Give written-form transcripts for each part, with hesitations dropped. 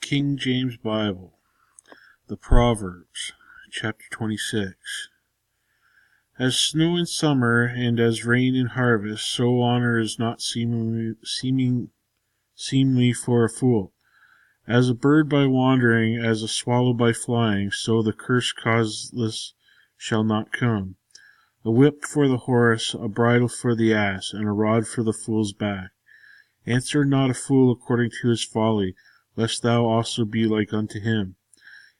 King James Bible, the Proverbs, chapter 26. As snow in summer and as rain in harvest, so honor is not seemly for a fool. As a bird by wandering, as a swallow by flying, so the curse causeless shall not come. A whip for the horse, a bridle for the ass, and a rod for the fool's back. Answer not a fool according to his folly, lest thou also be like unto him.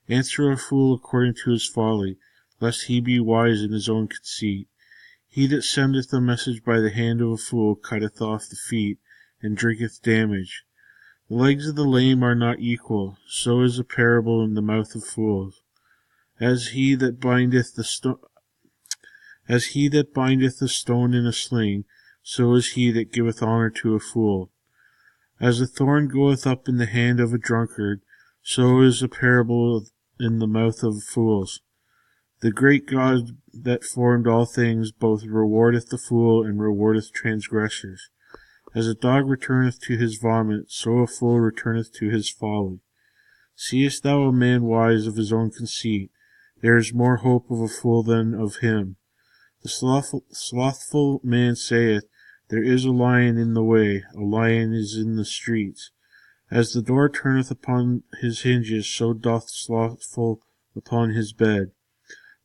Answer a fool according to his folly, lest he be wise in his own conceit. He that sendeth a message by the hand of a fool cutteth off the feet, and drinketh damage. The legs of the lame are not equal, so is a parable in the mouth of fools. As he that bindeth the stone in a sling, so is he that giveth honor to a fool. As a thorn goeth up in the hand of a drunkard, so is a parable in the mouth of fools. The great God that formed all things both rewardeth the fool and rewardeth transgressors. As a dog returneth to his vomit, so a fool returneth to his folly. Seest thou a man wise of his own conceit? There is more hope of a fool than of him. The slothful man saith, There is a lion in the way, a lion is in the streets. As the door turneth upon his hinges, so doth the slothful upon his bed.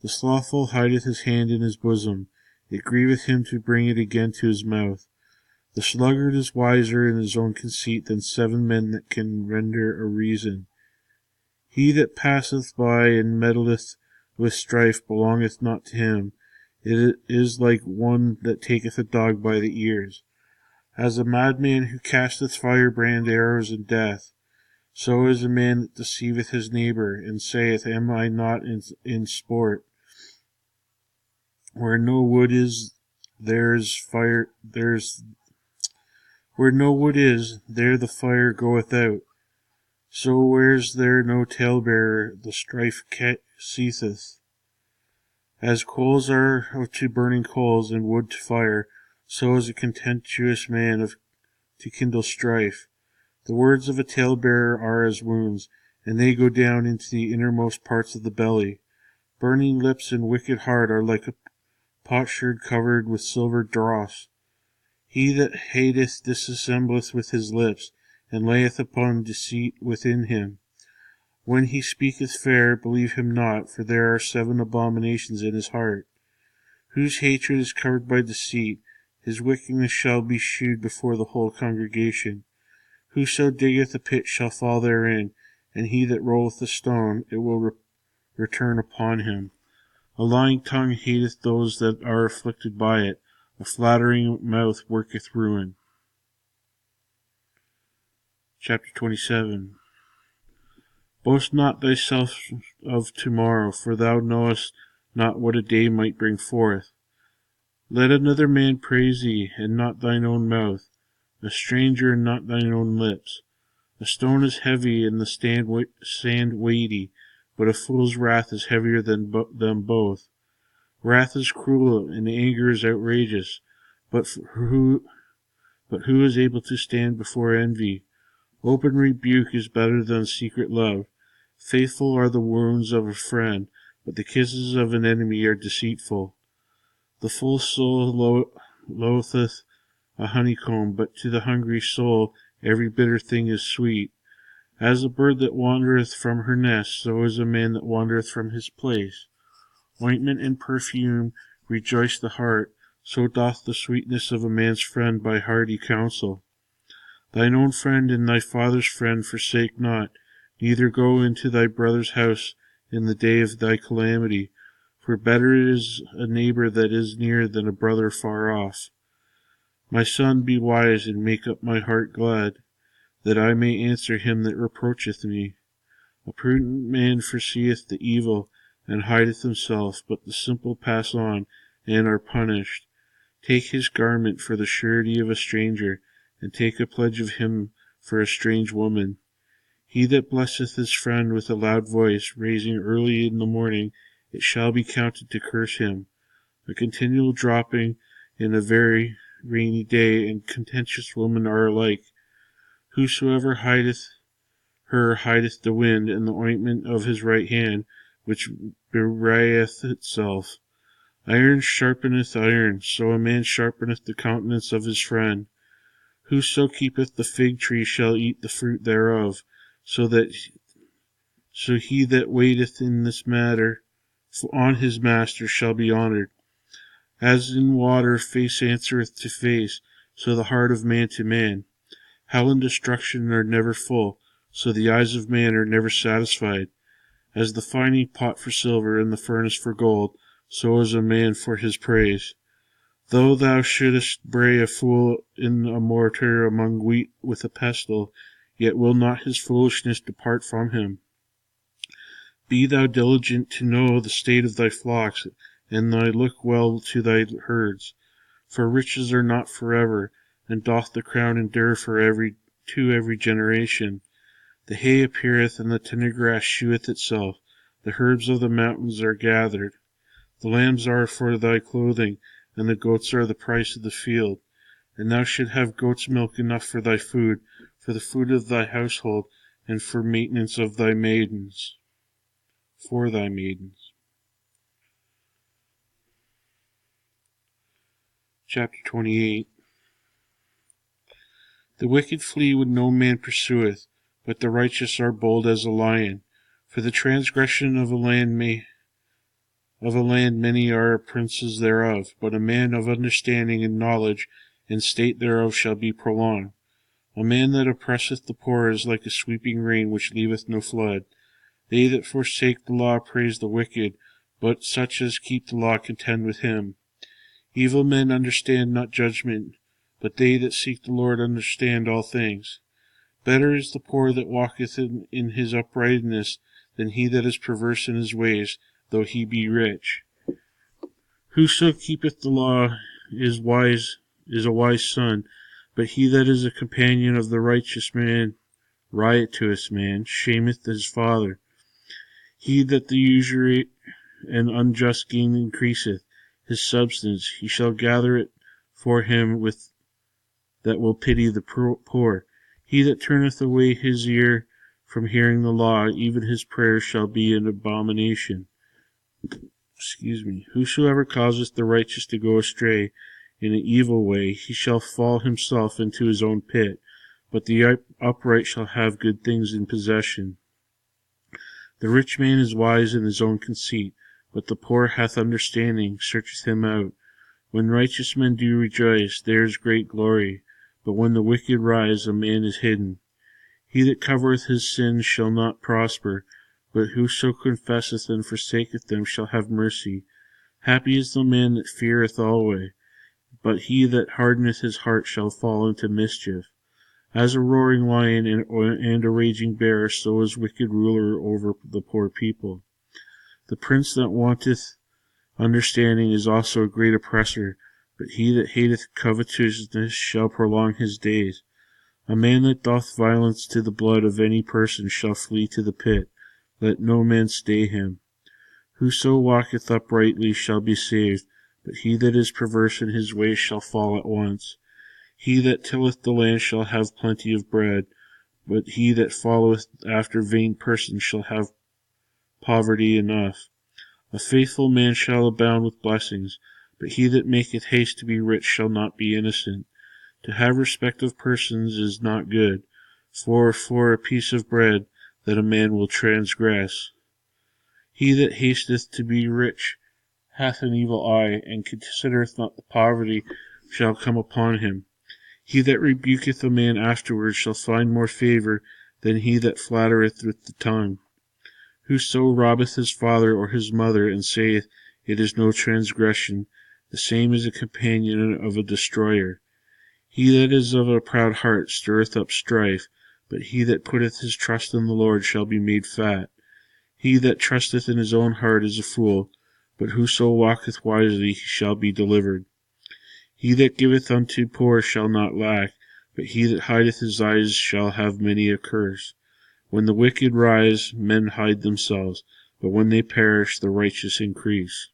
The slothful hideth his hand in his bosom, it grieveth him to bring it again to his mouth. The sluggard is wiser in his own conceit than 7 men that can render a reason. He that passeth by and meddleth with strife belongeth not to him. It is like one that taketh a dog by the ears. As a madman who casteth firebrand arrows in death, so is a man that deceiveth his neighbor, and saith, Am I not in sport? Where no wood is, there the fire goeth out. So where's there no talebearer, the strife ceaseth. As coals are to burning coals, and wood to fire, so is a contentious man to kindle strife. The words of a talebearer are as wounds, and they go down into the innermost parts of the belly. Burning lips and wicked heart are like a potsherd covered with silver dross. He that hateth dissembleth with his lips, and layeth upon deceit within him. When he speaketh fair, believe him not, for there are 7 abominations in his heart. Whose hatred is covered by deceit, his wickedness shall be shewed before the whole congregation. Whoso diggeth a pit shall fall therein, and he that rolleth a stone, it will return upon him. A lying tongue hateth those that are afflicted by it, a flattering mouth worketh ruin. Chapter 27. Boast not thyself of tomorrow, for thou knowest not what a day might bring forth. Let another man praise thee, and not thine own mouth, a stranger, and not thine own lips. A stone is heavy, and the sand weighty, but a fool's wrath is heavier than them both. Wrath is cruel, and anger is outrageous, but who is able to stand before envy? Open rebuke is better than secret love. Faithful are the wounds of a friend, but the kisses of an enemy are deceitful. The full soul loatheth a honeycomb, but to the hungry soul every bitter thing is sweet. As a bird that wandereth from her nest, so is a man that wandereth from his place. Ointment and perfume rejoice the heart, so doth the sweetness of a man's friend by hearty counsel. Thine own friend and thy father's friend forsake not, neither go into thy brother's house in the day of thy calamity, for better is a neighbor that is near than a brother far off. My son, be wise, and make up my heart glad, that I may answer him that reproacheth me. A prudent man foreseeth the evil, and hideth himself, but the simple pass on, and are punished. Take his garment for the surety of a stranger, and take a pledge of him for a strange woman. He that blesseth his friend with a loud voice, raising early in the morning, it shall be counted to curse him. A continual dropping in a very rainy day and contentious woman are alike. Whosoever hideth her hideth the wind, and the ointment of his right hand, which bewrayeth itself. Iron sharpeneth iron, so a man sharpeneth the countenance of his friend. Whoso keepeth the fig tree shall eat the fruit thereof, so he that waiteth in this matter on his master shall be honored. As in water face answereth to face, so the heart of man to man. Hell and destruction are never full, so the eyes of man are never satisfied. As the finding pot for silver and the furnace for gold, so is a man for his praise. Though thou shouldest bray a fool in a mortar among wheat with a pestle, yet will not his foolishness depart from him. Be thou diligent to know the state of thy flocks, and thy look well to thy herds. For riches are not forever, and doth the crown endure to every generation. The hay appeareth, and the tender grass sheweth itself. The herbs of the mountains are gathered. The lambs are for thy clothing, and the goats are the price of the field. And thou should have goat's milk enough for thy food, for the food of thy household, and for maintenance of thy maidens. For thy maidens. Chapter 28. The wicked flee when no man pursueth, but the righteous are bold as a lion. For the transgression of a land many are princes thereof, but a man of understanding and knowledge and state thereof shall be prolonged. A man that oppresseth the poor is like a sweeping rain which leaveth no flood. They that forsake the law praise the wicked, but such as keep the law contend with him. Evil men understand not judgment, but they that seek the Lord understand all things. Better is the poor that walketh in his uprightness than he that is perverse in his ways, though he be rich. Whoso keepeth the law is a wise son, but he that is a companion of the riotous man, shameth his father. He that the usury and unjust gain increaseth his substance, he shall gather it for him with that will pity the poor. He that turneth away his ear from hearing the law, even his prayers shall be an abomination. Whosoever causeth the righteous to go astray in an evil way, he shall fall himself into his own pit, but the upright shall have good things in possession. The rich man is wise in his own conceit, but the poor hath understanding, searcheth him out. When righteous men do rejoice, there is great glory, but when the wicked rise, a man is hidden. He that covereth his sins shall not prosper, but whoso confesseth and forsaketh them shall have mercy. Happy is the man that feareth always, but he that hardeneth his heart shall fall into mischief. As a roaring lion and a raging bear, so is wicked ruler over the poor people. The prince that wanteth understanding is also a great oppressor, but he that hateth covetousness shall prolong his days. A man that doth violence to the blood of any person shall flee to the pit. Let no man stay him. Whoso walketh uprightly shall be saved, but he that is perverse in his ways shall fall at once. He that tilleth the land shall have plenty of bread, but he that followeth after vain persons shall have poverty enough. A faithful man shall abound with blessings, but he that maketh haste to be rich shall not be innocent. To have respect of persons is not good, for a piece of bread that a man will transgress. He that hasteth to be rich hath an evil eye, and considereth not the poverty shall come upon him. He that rebuketh a man afterwards shall find more favour than he that flattereth with the tongue. Whoso robbeth his father or his mother, and saith, It is no transgression, the same is a companion of a destroyer. He that is of a proud heart stirreth up strife, but he that putteth his trust in the Lord shall be made fat. He that trusteth in his own heart is a fool, but whoso walketh wisely he shall be delivered. He that giveth unto poor shall not lack, but he that hideth his eyes shall have many a curse. When the wicked rise, men hide themselves, but when they perish, the righteous increase.